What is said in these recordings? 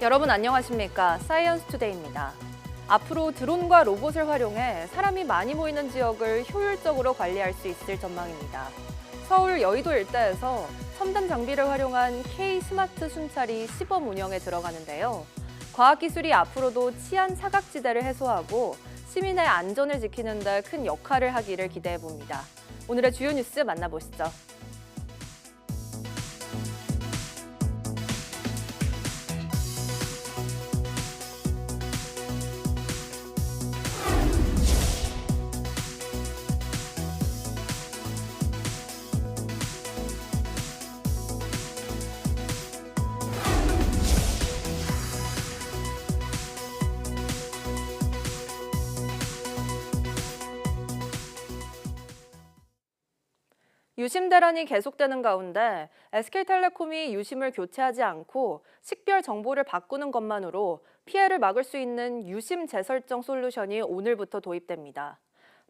여러분 안녕하십니까? 사이언스투데이입니다. 앞으로 드론과 로봇을 활용해 사람이 많이 모이는 지역을 효율적으로 관리할 수 있을 전망입니다. 서울 여의도 일대에서 첨단 장비를 활용한 K 스마트 순찰이 시범 운영에 들어가는데요. 과학기술이 앞으로도 치안 사각지대를 해소하고 시민의 안전을 지키는 데 큰 역할을 하기를 기대해 봅니다. 오늘의 주요 뉴스 만나보시죠. 유심 대란이 계속되는 가운데 SK텔레콤이 유심을 교체하지 않고 식별 정보를 바꾸는 것만으로 피해를 막을 수 있는 유심 재설정 솔루션이 오늘부터 도입됩니다.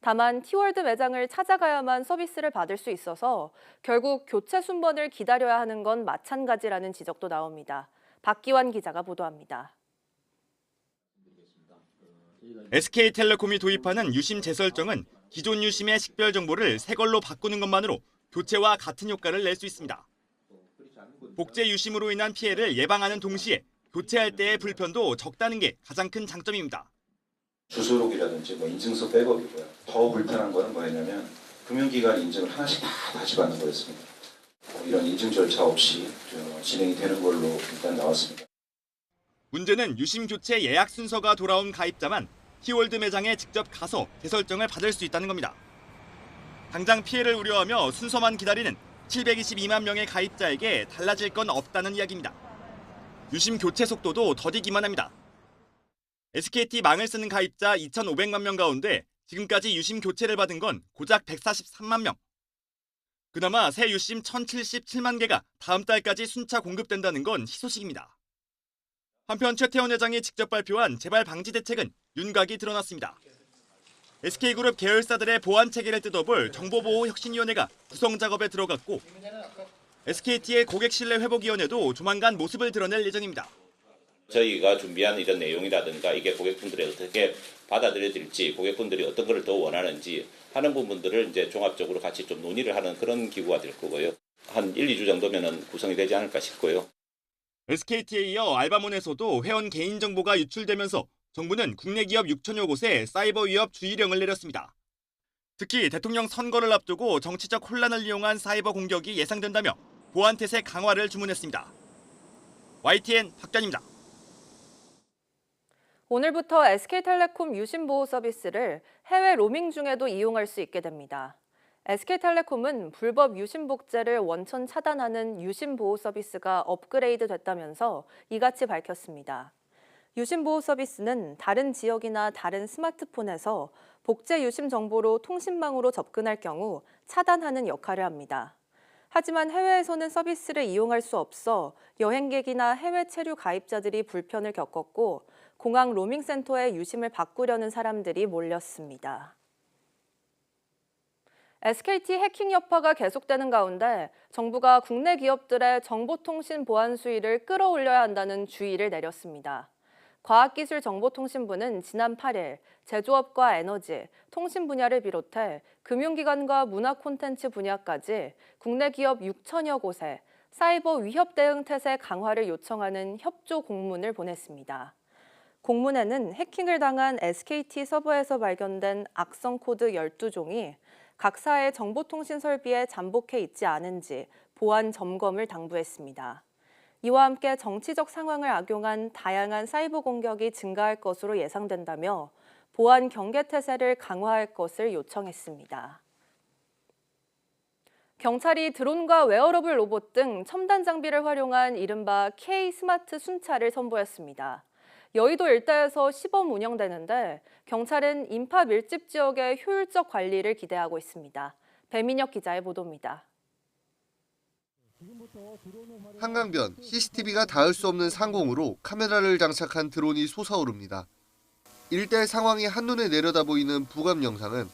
다만 T월드 매장을 찾아가야만 서비스를 받을 수 있어서 결국 교체 순번을 기다려야 하는 건 마찬가지라는 지적도 나옵니다. 박기환 기자가 보도합니다. SK텔레콤이 도입하는 유심 재설정은 기존 유심의 식별 정보를 새 걸로 바꾸는 것만으로 교체와 같은 효과를 낼 수 있습니다. 복제 유심으로 인한 피해를 예방하는 동시에 교체할 때의 불편도 적다는 게 가장 큰 장점입니다. 주소록이라든지 인증서 백업이고요. 더 불편한 거는 뭐였냐면 금융기관 인증을 하나씩 다시 받는 거였습니다. 이런 인증 절차 없이 진행이 되는 걸로 일단 나왔습니다. 문제는 유심 교체 예약 순서가 돌아온 가입자만 T월드 매장에 직접 가서 재설정을 받을 수 있다는 겁니다. 당장 피해를 우려하며 순서만 기다리는 722만 명의 가입자에게 달라질 건 없다는 이야기입니다. 유심 교체 속도도 더디기만 합니다. SKT 망을 쓰는 가입자 2,500만 명 가운데 지금까지 유심 교체를 받은 건 고작 143만 명. 그나마 새 유심 1,077만 개가 다음 달까지 순차 공급된다는 건 희소식입니다. 한편 최태원 회장이 직접 발표한 재발 방지 대책은 윤곽이 드러났습니다. SK그룹 계열사들의 보안 체계를 뜯어볼 정보보호혁신위원회가 구성 작업에 들어갔고 SKT의 고객신뢰회복위원회도 조만간 모습을 드러낼 예정입니다. 저희가 준비한 이런 내용이라든가 이게 고객분들이 어떻게 받아들여질지, 고객분들이 어떤 것을 더 원하는지 하는 부분들을 이제 종합적으로 같이 좀 논의를 하는 그런 기구가 될 거고요. 한 1, 2주 정도면은 구성이 되지 않을까 싶고요. SKT에 이어 알바몬에서도 회원 개인정보가 유출되면서 정부는 국내 기업 6천여 곳에 사이버 위협 주의령을 내렸습니다. 특히 대통령 선거를 앞두고 정치적 혼란을 이용한 사이버 공격이 예상된다며 보안 태세 강화를 주문했습니다. YTN 박전입니다. 오늘부터 SK텔레콤 유심 보호 서비스를 해외 로밍 중에도 이용할 수 있게 됩니다. SK텔레콤은 불법 유심 복제를 원천 차단하는 유심 보호 서비스가 업그레이드 됐다면서 이같이 밝혔습니다. 유심 보호 서비스는 다른 지역이나 다른 스마트폰에서 복제 유심 정보로 통신망으로 접근할 경우 차단하는 역할을 합니다. 하지만 해외에서는 서비스를 이용할 수 없어 여행객이나 해외 체류 가입자들이 불편을 겪었고 공항 로밍센터에 유심을 바꾸려는 사람들이 몰렸습니다. SKT 해킹 여파가 계속되는 가운데 정부가 국내 기업들의 정보통신 보안 수위를 끌어올려야 한다는 주의를 내렸습니다. 과학기술정보통신부는 지난 8일 제조업과 에너지, 통신 분야를 비롯해 금융기관과 문화 콘텐츠 분야까지 국내 기업 6천여 곳에 사이버 위협 대응 태세 강화를 요청하는 협조 공문을 보냈습니다. 공문에는 해킹을 당한 SKT 서버에서 발견된 악성 코드 12종이 각 사의 정보통신 설비에 잠복해 있지 않은지 보안 점검을 당부했습니다. 이와 함께 정치적 상황을 악용한 다양한 사이버 공격이 증가할 것으로 예상된다며 보안 경계 태세를 강화할 것을 요청했습니다. 경찰이 드론과 웨어러블 로봇 등 첨단 장비를 활용한 이른바 K 스마트 순찰을 선보였습니다. 여의도 일대에서 시범 운영되는데 경찰은 인파 밀집 지역의 효율적 관리를 기대하고 있습니다. 배민혁 기자의 보도입니다. 한강변 CCTV가 닿을 수 없는 상공으로 카메라를 장착한 드론이 솟아오릅니다. 일대 상황이 한눈에 내려다 보이는 부감 영상은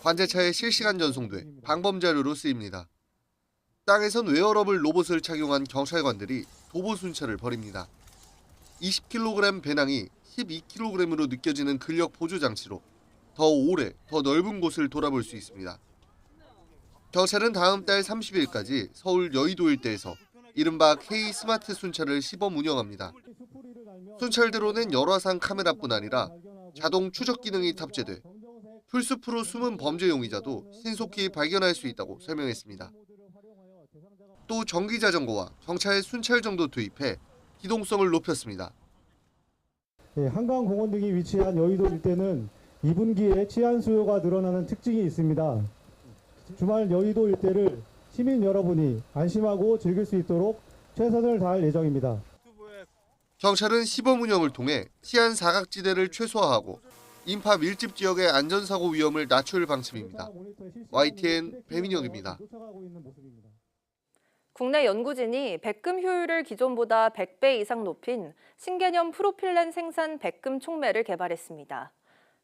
관제차에 실시간 전송돼 방범 자료로 쓰입니다. 땅에선 웨어러블 로봇을 착용한 경찰관들이 도보 순찰을 벌입니다. 20kg 배낭이 12kg으로 느껴지는 근력 보조 장치로 더 오래, 더 넓은 곳을 돌아볼 수 있습니다. 경찰은 다음 달 30일까지 서울 여의도 일대에서 이른바 K 스마트 순찰을 시범 운영합니다. 순찰 드론은 열화상 카메라뿐 아니라 자동 추적 기능이 탑재돼 풀숲으로 숨은 범죄 용의자도 신속히 발견할 수 있다고 설명했습니다. 또 전기 자전거와 경찰 순찰정도 도입해 기동성을 높였습니다. 한강공원 등이 위치한 여의도 일대는 2분기에 치안 수요가 늘어나는 특징이 있습니다. 주말 여의도 일대를 시민 여러분이 안심하고 즐길 수 있도록 최선을 다할 예정입니다. 경찰은 시범 운영을 통해 치안 사각지대를 최소화하고 인파 밀집 지역의 안전사고 위험을 낮출 방침입니다. YTN 배민혁입니다. 국내 연구진이 백금 효율을 기존보다 100배 이상 높인 신개념 프로필렌 생산 백금 촉매를 개발했습니다.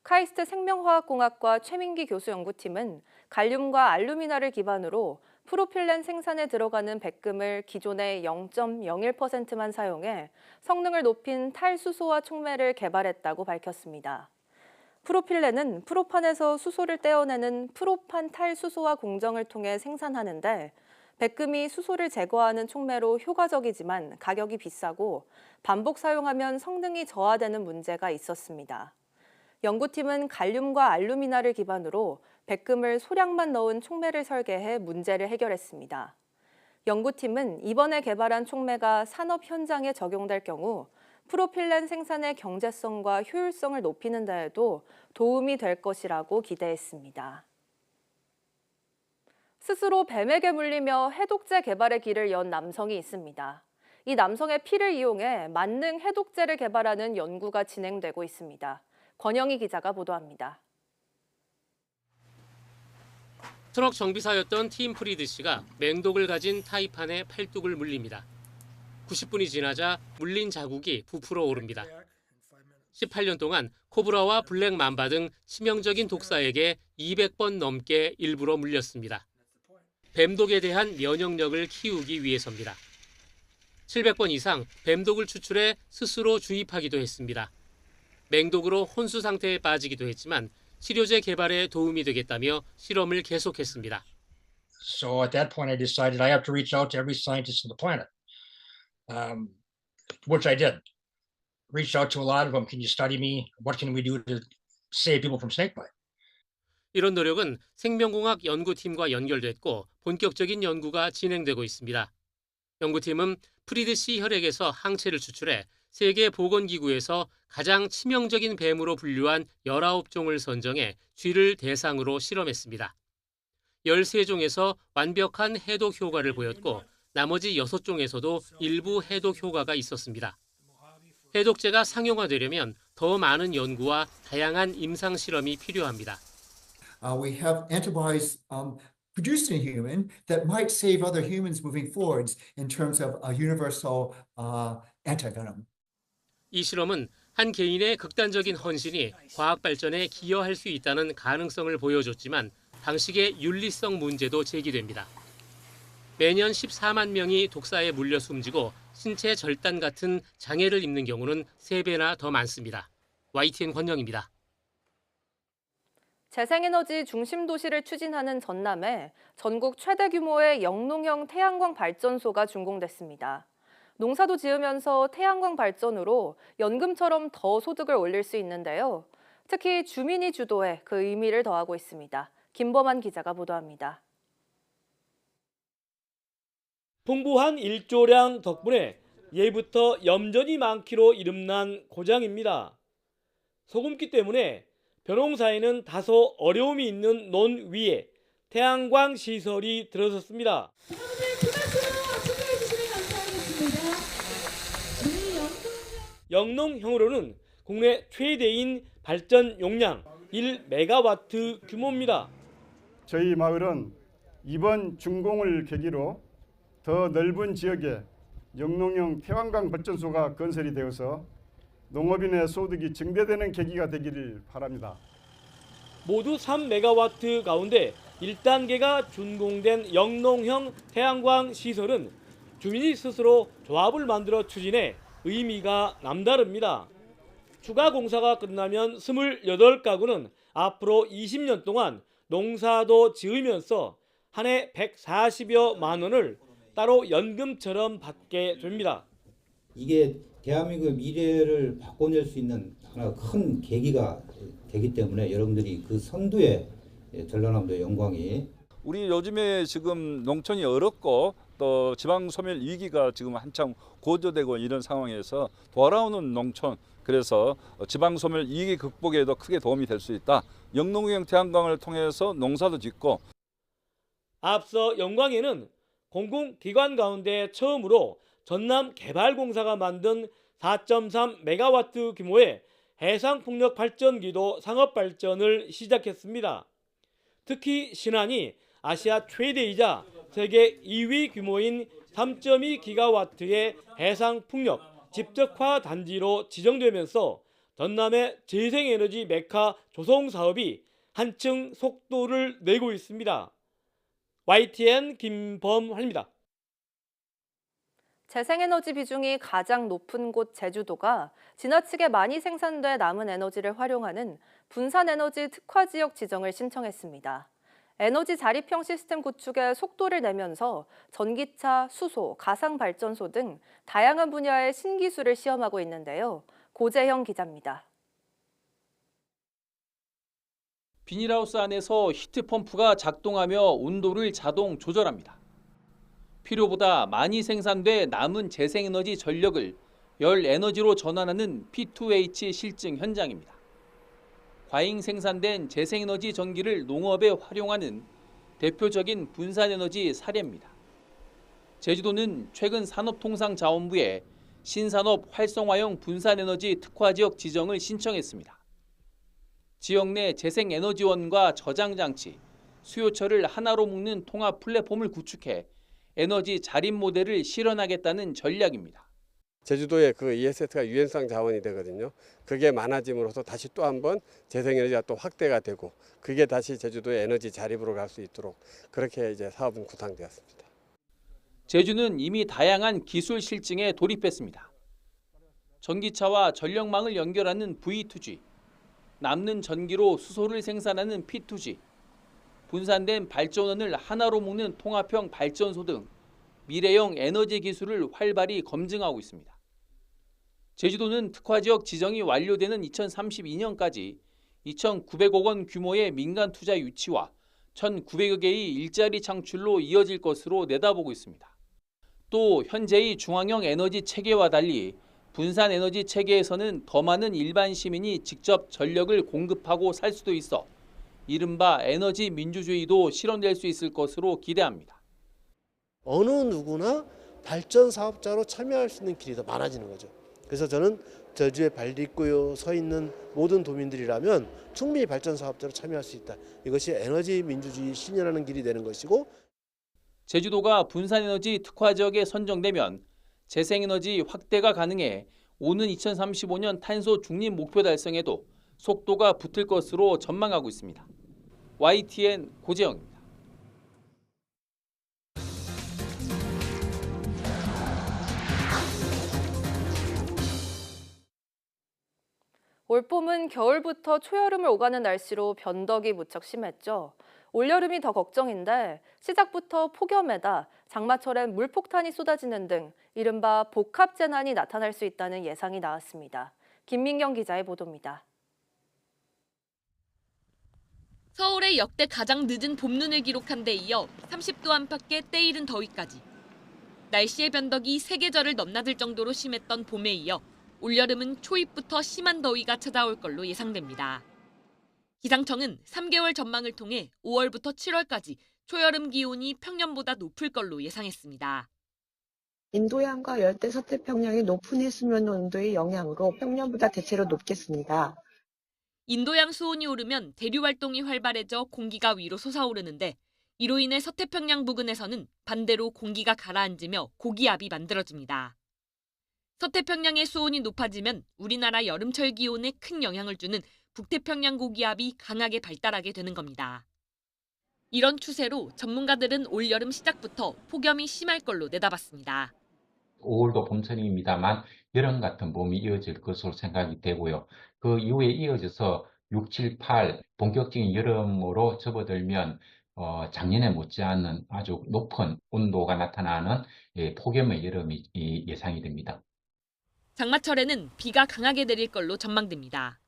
카이스트 생명화학공학과 최민기 교수 연구팀은 갈륨과 알루미나를 기반으로 프로필렌 생산에 들어가는 백금을 기존의 0.01%만 사용해 성능을 높인 탈수소화 촉매를 개발했다고 밝혔습니다. 프로필렌은 프로판에서 수소를 떼어내는 프로판 탈수소화 공정을 통해 생산하는데 백금이 수소를 제거하는 촉매로 효과적이지만 가격이 비싸고 반복 사용하면 성능이 저하되는 문제가 있었습니다. 연구팀은 갈륨과 알루미나를 기반으로 백금을 소량만 넣은 촉매를 설계해 문제를 해결했습니다. 연구팀은 이번에 개발한 촉매가 산업 현장에 적용될 경우 프로필렌 생산의 경제성과 효율성을 높이는 데에도 도움이 될 것이라고 기대했습니다. 스스로 뱀에게 물리며 해독제 개발의 길을 연 남성이 있습니다. 이 남성의 피를 이용해 만능 해독제를 개발하는 연구가 진행되고 있습니다. 권영희 기자가 보도합니다. 트럭 정비사였던 팀 프리드 씨가 맹독을 가진 타이판에 팔뚝을 물립니다. 90분이 지나자 물린 자국이 부풀어 오릅니다. 18년 동안 코브라와 블랙 맘바 등 치명적인 독사에게 200번 넘게 일부러 물렸습니다. 뱀독에 대한 면역력을 키우기 위해서입니다. 700번 이상 뱀독을 추출해 스스로 주입하기도 했습니다. 맹독으로 혼수 상태에 빠지기도 했지만 치료제 개발에 도움이 되겠다며 실험을 계속했습니다. So at that point I decided I have to reach out to every scientist on the planet, which I did. Reached out to a lot of them. Can you study me? What can we do to save people from snakebite? 이런 노력은 생명공학 연구팀과 연결됐고 본격적인 연구가 진행되고 있습니다. 연구팀은 프리드 씨 혈액에서 항체를 추출해 세계보건기구에서 가장 치명적인 뱀으로 분류한 19종을 선정해 쥐를 대상으로 실험했습니다. 13종에서 완벽한 해독 효과를 보였고 나머지 6종에서도 일부 해독 효과가 있었습니다. 해독제가 상용화되려면 더 많은 연구와 다양한 임상 실험이 필요합니다. We have antibodies produced in human that might save other humans moving forwards in terms of a universal antivenom. 이 실험은 한 개인의 극단적인 헌신이 과학 발전에 기여할 수 있다는 가능성을 보여줬지만 방식의 윤리성 문제도 제기됩니다. 매년 14만 명이 독사에 물려 숨지고 신체 절단 같은 장애를 입는 경우는 3배나 더 많습니다. YTN 권영입니다. 재생에너지 중심 도시를 추진하는 전남에 전국 최대 규모의 영농형 태양광 발전소가 준공됐습니다. 농사도 지으면서 태양광 발전으로 연금처럼 더 소득을 올릴 수 있는데요. 특히 주민이 주도해 그 의미를 더하고 있습니다. 김범한 기자가 보도합니다. 풍부한 일조량 덕분에 예부터 염전이 많기로 이름난 고장입니다. 소금기 때문에 벼농사에는 다소 어려움이 있는 논 위에 태양광 시설이 들어섰습니다. 영농형으로는 국내 최대인 발전 용량 1메가와트 규모입니다. 저희 마을은 이번 준공을 계기로 더 넓은 지역에 영농형 태양광 발전소가 건설이 되어서 농업인의 소득이 증대되는 계기가 되기를 바랍니다. 모두 3메가와트 가운데 1단계가 준공된 영농형 태양광 시설은 주민이 스스로 조합을 만들어 추진해 의미가 남다릅니다. 추가 공사가 끝나면 28가구는 앞으로 20년 동안 농사도 지으면서 한 해 140여만 원을 따로 연금처럼 받게 됩니다. 이게 대한민국의 미래를 바꿔낼 수 있는 하나 큰 계기가 되기 때문에 여러분들이 그 선두에 전라남도의 영광이. 우리 요즘에 지금 농촌이 어렵고 또 지방 소멸 위기가 지금 한참 고조되고 이런 상황에서 돌아오는 농촌, 그래서 지방 소멸 위기 극복에도 크게 도움이 될 수 있다. 영농형 태양광을 통해서 농사도 짓고. 앞서 영광에는 공공기관 가운데 처음으로 전남개발공사가 만든 4.3메가와트 규모의 해상풍력 발전기도 상업발전을 시작했습니다. 특히 신안이 아시아 최대이자 세계 2위 규모인 3.2기가와트의 해상풍력 집적화 단지로 지정되면서 전남의 재생에너지 메카 조성 사업이 한층 속도를 내고 있습니다. YTN 김범환입니다. 재생에너지 비중이 가장 높은 곳 제주도가 지나치게 많이 생산돼 남은 에너지를 활용하는 분산에너지 특화지역 지정을 신청했습니다. 에너지 자립형 시스템 구축에 속도를 내면서 전기차, 수소, 가상발전소 등 다양한 분야의 신기술을 시험하고 있는데요. 고재형 기자입니다. 비닐하우스 안에서 히트펌프가 작동하며 온도를 자동 조절합니다. 필요보다 많이 생산돼 남은 재생에너지 전력을 열 에너지로 전환하는 P2H 실증 현장입니다. 과잉 생산된 재생에너지 전기를 농업에 활용하는 대표적인 분산에너지 사례입니다. 제주도는 최근 산업통상자원부에 신산업 활성화형 분산에너지 특화지역 지정을 신청했습니다. 지역 내 재생에너지원과 저장장치, 수요처를 하나로 묶는 통합 플랫폼을 구축해 에너지 자립 모델을 실현하겠다는 전략입니다. 제주도의 그 ESS가 유연성 자원이 되거든요. 그게 많아짐으로써 다시 또 한번 재생에너지가 또 확대가 되고 그게 다시 제주도의 에너지 자립으로 갈 수 있도록 그렇게 이제 사업은 구상되었습니다. 제주는 이미 다양한 기술 실증에 돌입했습니다. 전기차와 전력망을 연결하는 V2G, 남는 전기로 수소를 생산하는 P2G, 분산된 발전원을 하나로 묶는 통합형 발전소 등 미래형 에너지 기술을 활발히 검증하고 있습니다. 제주도는 특화지역 지정이 완료되는 2032년까지 2,900억 원 규모의 민간 투자 유치와 1,900여 개의 일자리 창출로 이어질 것으로 내다보고 있습니다. 또 현재의 중앙형 에너지 체계와 달리 분산 에너지 체계에서는 더 많은 일반 시민이 직접 전력을 공급하고 살 수도 있어 이른바 에너지 민주주의도 실현될 수 있을 것으로 기대합니다. 어느 누구나 발전 사업자로 참여할 수 있는 길이 더 많아지는 거죠. 그래서 저는 제주에 발딛고 서 있는 모든 도민들이라면 충분히 발전 사업자로 참여할 수 있다. 이것이 에너지 민주주의 실현하는 길이 되는 것이고, 제주도가 분산에너지 특화지역에 선정되면 재생에너지 확대가 가능해 오는 2035년 탄소 중립 목표 달성에도 속도가 붙을 것으로 전망하고 있습니다. YTN 고재영입니다. 올봄은 겨울부터 초여름을 오가는 날씨로 변덕이 무척 심했죠. 올여름이 더 걱정인데 시작부터 폭염에다 장마철엔 물폭탄이 쏟아지는 등 이른바 복합재난이 나타날 수 있다는 예상이 나왔습니다. 김민경 기자의 보도입니다. 서울의 역대 가장 늦은 봄눈을 기록한 데 이어 30도 안팎의 때이른 더위까지. 날씨의 변덕이 세 계절을 넘나들 정도로 심했던 봄에 이어 올여름은 초입부터 심한 더위가 찾아올 걸로 예상됩니다. 기상청은 3개월 전망을 통해 5월부터 7월까지 초여름 기온이 평년보다 높을 걸로 예상했습니다. 인도양과 열대 서태평양의 높은 해수면 온도의 영향으로 평년보다 대체로 높겠습니다. 인도양 수온이 오르면 대류 활동이 활발해져 공기가 위로 솟아오르는데 이로 인해 서태평양 부근에서는 반대로 공기가 가라앉으며 고기압이 만들어집니다. 서태평양의 수온이 높아지면 우리나라 여름철 기온에 큰 영향을 주는 북태평양 고기압이 강하게 발달하게 되는 겁니다. 이런 추세로 전문가들은 올여름 시작부터 폭염이 심할 걸로 내다봤습니다. 5월도 봄철입니다만 여름 같은 봄이 이어질 것으로 생각이 되고요. 그 이후에 이어져서 6, 7, 8 본격적인 여름으로 접어들면 작년에 못지않은 아주 높은 온도가 나타나는 폭염의 여름이 예상이 됩니다. 장마철에는 비가 강하게 내릴 걸로 전망됩니다.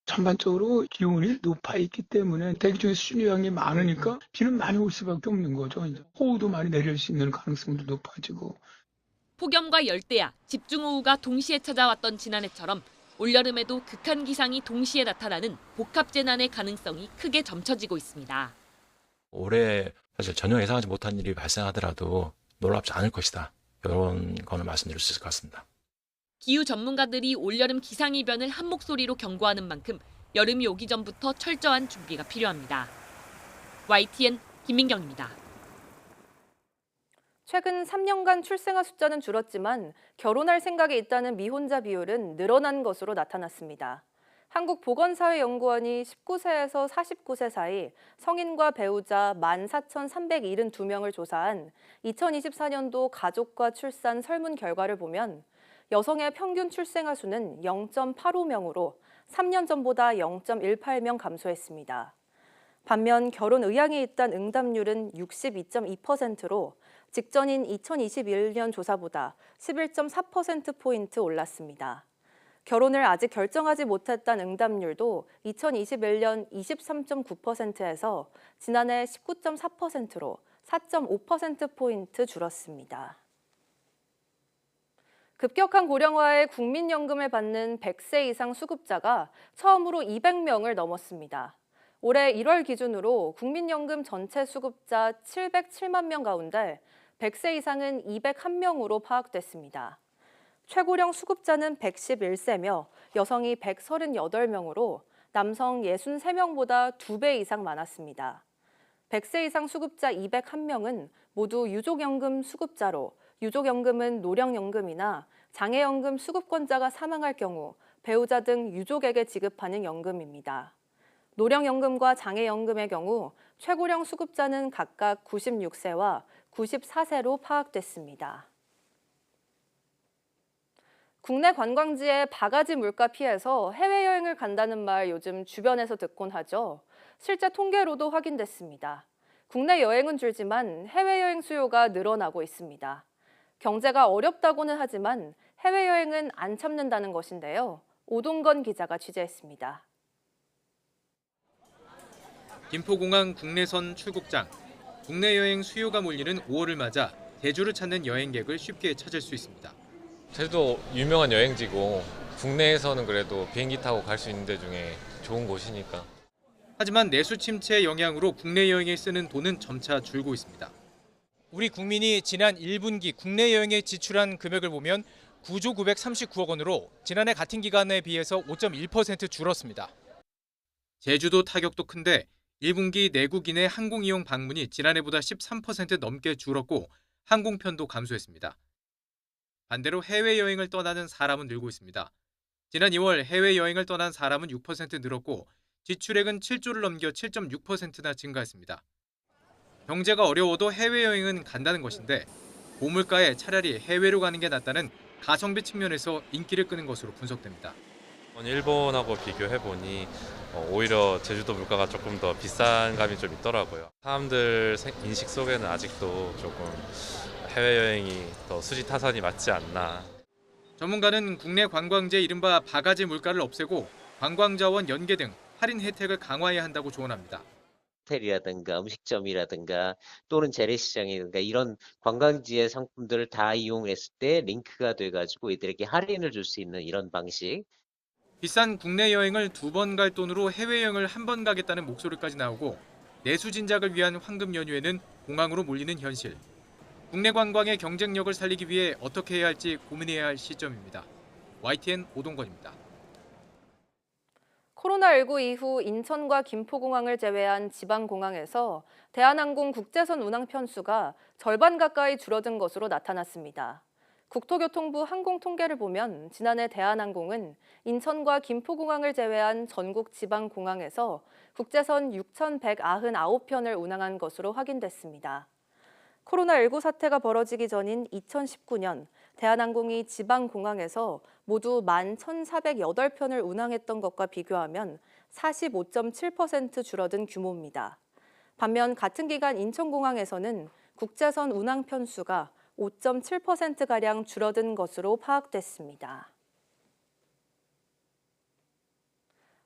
전반적으로 기온이 높아 있기 때문에 대기 중에 수증기 양이 많으니까 비는 많이 올 수밖에 없는 거죠. 호우도 많이 내릴 수 있는 가능성도 높아지고. 폭염과 열대야, 집중호우가 동시에 찾아왔던 지난해처럼 올여름에도 극한 기상이 동시에 나타나는 복합재난의 가능성이 크게 점쳐지고 있습니다. 올해 사실 전혀 예상하지 못한 일이 발생하더라도 놀랍지 않을 것이다. 이런 거는 말씀드릴 수 있을 것 같습니다. 기후 전문가들이 올여름 기상이변을 한 목소리로 경고하는 만큼 여름이 오기 전부터 철저한 준비가 필요합니다. YTN 김민경입니다. 최근 3년간 출생아 숫자는 줄었지만 결혼할 생각이 있다는 미혼자 비율은 늘어난 것으로 나타났습니다. 한국보건사회연구원이 19세에서 49세 사이 성인과 배우자 14,372명을 조사한 2024년도 가족과 출산 설문 결과를 보면 여성의 평균 출생아 수는 0.85명으로 3년 전보다 0.18명 감소했습니다. 반면 결혼 의향이 있다는 응답률은 62.2%로 직전인 2021년 조사보다 11.4%포인트 올랐습니다. 결혼을 아직 결정하지 못했다는 응답률도 2021년 23.9%에서 지난해 19.4%로 4.5%포인트 줄었습니다. 급격한 고령화에 국민연금을 받는 100세 이상 수급자가 처음으로 200명을 넘었습니다. 올해 1월 기준으로 국민연금 전체 수급자 707만 명 가운데 100세 이상은 201명으로 파악됐습니다. 최고령 수급자는 111세며 여성이 138명으로 남성 63명보다 2배 이상 많았습니다. 100세 이상 수급자 201명은 모두 유족연금 수급자로 유족연금은 노령연금이나 장애연금 수급권자가 사망할 경우 배우자 등 유족에게 지급하는 연금입니다. 노령연금과 장애연금의 경우 최고령 수급자는 각각 96세와 94세로 파악됐습니다. 국내 관광지의 바가지 물가 피해서 해외여행을 간다는 말 요즘 주변에서 듣곤 하죠. 실제 통계로도 확인됐습니다. 국내 여행은 줄지만 해외여행 수요가 늘어나고 있습니다. 경제가 어렵다고는 하지만 해외여행은 안 참는다는 것인데요. 오동건 기자가 취재했습니다. 김포공항 국내선 출국장. 국내 여행 수요가 몰리는 5월을 맞아 제주를 찾는 여행객을 쉽게 찾을 수 있습니다. 제주도 유명한 여행지고 국내에서는 그래도 비행기 타고 갈 수 있는 데 중에 좋은 곳이니까. 하지만 내수 침체의 영향으로 국내 여행에 쓰는 돈은 점차 줄고 있습니다. 우리 국민이 지난 1분기 국내 여행에 지출한 금액을 보면 9조 939억 원으로 지난해 같은 기간에 비해서 5.1% 줄었습니다. 제주도 타격도 큰데 1분기 내국인의 항공 이용 방문이 지난해보다 13% 넘게 줄었고 항공편도 감소했습니다. 반대로 해외여행을 떠나는 사람은 늘고 있습니다. 지난 2월 해외여행을 떠난 사람은 6% 늘었고 지출액은 7조를 넘겨 7.6%나 증가했습니다. 경제가 어려워도 해외여행은 간다는 것인데 고물가에 차라리 해외로 가는 게 낫다는 가성비 측면에서 인기를 끄는 것으로 분석됩니다. 일본하고 비교해보니 오히려 제주도 물가가 조금 더 비싼 감이 좀 있더라고요. 사람들 인식 속에는 아직도 조금 해외여행이 더 수지타산이 맞지 않나. 전문가는 국내 관광지의 이른바 바가지 물가를 없애고 관광자원 연계 등 할인 혜택을 강화해야 한다고 조언합니다. 호텔이라든가 음식점이라든가 또는 재래시장이라든가 이런 관광지의 상품들을 다 이용했을 때 링크가 돼가지고 이들에게 할인을 줄 수 있는 이런 방식. 비싼 국내 여행을 2번 갈 돈으로 해외여행을 1번 가겠다는 목소리까지 나오고 내수 진작을 위한 황금 연휴에는 공항으로 몰리는 현실. 국내 관광의 경쟁력을 살리기 위해 어떻게 해야 할지 고민해야 할 시점입니다. YTN 오동건입니다. 코로나19 이후 인천과 김포공항을 제외한 지방공항에서 대한항공 국제선 운항 편수가 절반 가까이 줄어든 것으로 나타났습니다. 국토교통부 항공통계를 보면 지난해 대한항공은 인천과 김포공항을 제외한 전국 지방공항에서 국제선 6,199편을 운항한 것으로 확인됐습니다. 코로나19 사태가 벌어지기 전인 2019년 대한항공이 지방공항에서 모두 11,408편을 운항했던 것과 비교하면 45.7% 줄어든 규모입니다. 반면 같은 기간 인천공항에서는 국제선 운항 편수가 5.7%가량 줄어든 것으로 파악됐습니다.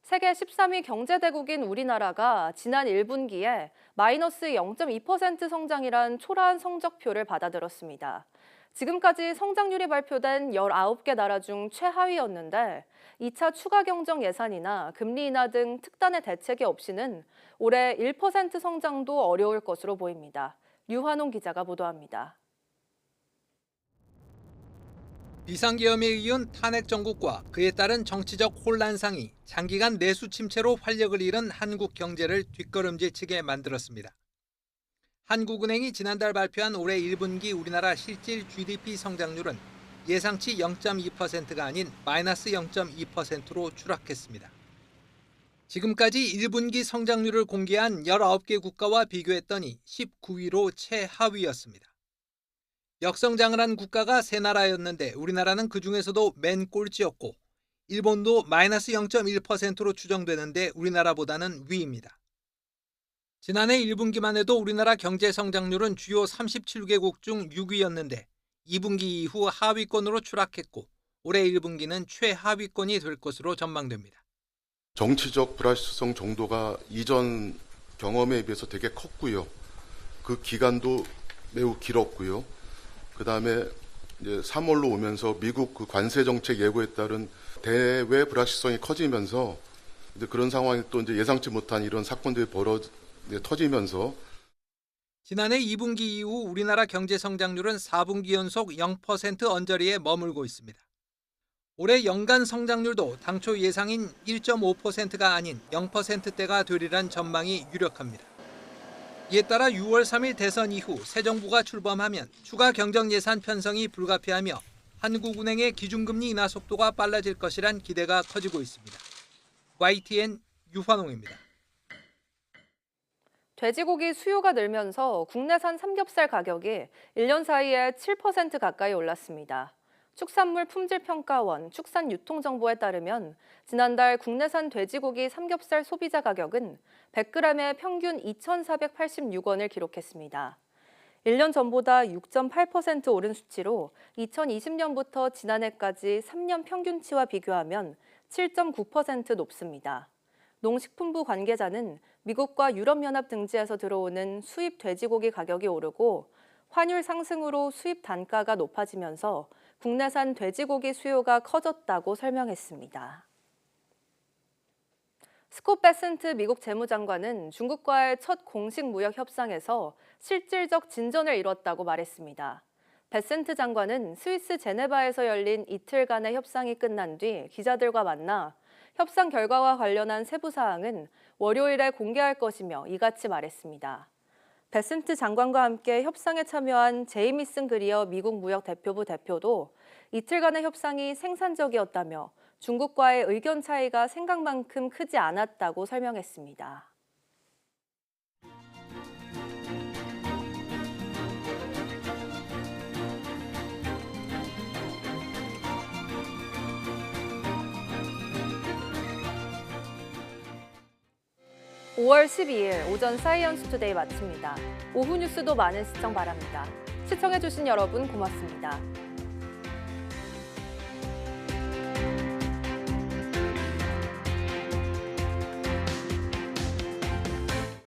세계 13위 경제대국인 우리나라가 지난 1분기에 마이너스 0.2% 성장이란 초라한 성적표를 받아들었습니다. 지금까지 성장률이 발표된 19개 나라 중 최하위였는데 2차 추가 경정 예산이나 금리 인하 등 특단의 대책이 없이는 올해 1% 성장도 어려울 것으로 보입니다. 류환홍 기자가 보도합니다. 비상계엄에 이은 탄핵 정국과 그에 따른 정치적 혼란상이 장기간 내수 침체로 활력을 잃은 한국 경제를 뒷걸음질치게 만들었습니다. 한국은행이 지난달 발표한 올해 1분기 우리나라 실질 GDP 성장률은 예상치 0.2%가 아닌 마이너스 0.2%로 추락했습니다. 지금까지 1분기 성장률을 공개한 19개 국가와 비교했더니 19위로 최하위였습니다. 역성장을 한 국가가 3나라였는데 우리나라는 그중에서도 맨 꼴찌였고 일본도 마이너스 0.1%로 추정되는데 우리나라보다는 위입니다. 지난해 1분기만 해도 우리나라 경제 성장률은 주요 37개국 중 6위였는데 2분기 이후 하위권으로 추락했고 올해 1분기는 최하위권이 될 것으로 전망됩니다. 정치적 불확실성 정도가 이전 경험에 비해서 되게 컸고요. 그 기간도 매우 길었고요. 그다음에 이제 3월로 오면서 미국 그 관세 정책 예고에 따른 대외 불확실성이 커지면서 이제 그런 상황이 또 이제 예상치 못한 이런 사건들이 터지면서 지난해 2분기 이후 우리나라 경제 성장률은 4분기 연속 0% 언저리에 머물고 있습니다. 올해 연간 성장률도 당초 예상인 1.5%가 아닌 0%대가 되리란 전망이 유력합니다. 이에 따라 6월 3일 대선 이후 새 정부가 출범하면 추가 경정 예산 편성이 불가피하며 한국은행의 기준금리 인하 속도가 빨라질 것이란 기대가 커지고 있습니다. YTN 유환홍입니다. 돼지고기 수요가 늘면서 국내산 삼겹살 가격이 1년 사이에 7% 가까이 올랐습니다. 축산물 품질평가원 축산유통정보에 따르면 지난달 국내산 돼지고기 삼겹살 소비자 가격은 100g에 평균 2,486원을 기록했습니다. 1년 전보다 6.8% 오른 수치로 2020년부터 지난해까지 3년 평균치와 비교하면 7.9% 높습니다. 농식품부 관계자는 미국과 유럽연합 등지에서 들어오는 수입 돼지고기 가격이 오르고 환율 상승으로 수입 단가가 높아지면서 국내산 돼지고기 수요가 커졌다고 설명했습니다. 스콧 베센트 미국 재무장관은 중국과의 첫 공식 무역 협상에서 실질적 진전을 이뤘다고 말했습니다. 베센트 장관은 스위스 제네바에서 열린 이틀간의 협상이 끝난 뒤 기자들과 만나 협상 결과와 관련한 세부 사항은 월요일에 공개할 것이며 이같이 말했습니다. 베센트 장관과 함께 협상에 참여한 제이미슨 그리어 미국 무역 대표부 대표도 이틀간의 협상이 생산적이었다며 중국과의 의견 차이가 생각만큼 크지 않았다고 설명했습니다. (5월 12일) 오전 사이언스 투데이 마칩니다. 오후 뉴스도 많은 시청 바랍니다. 시청해주신 여러분 고맙습니다.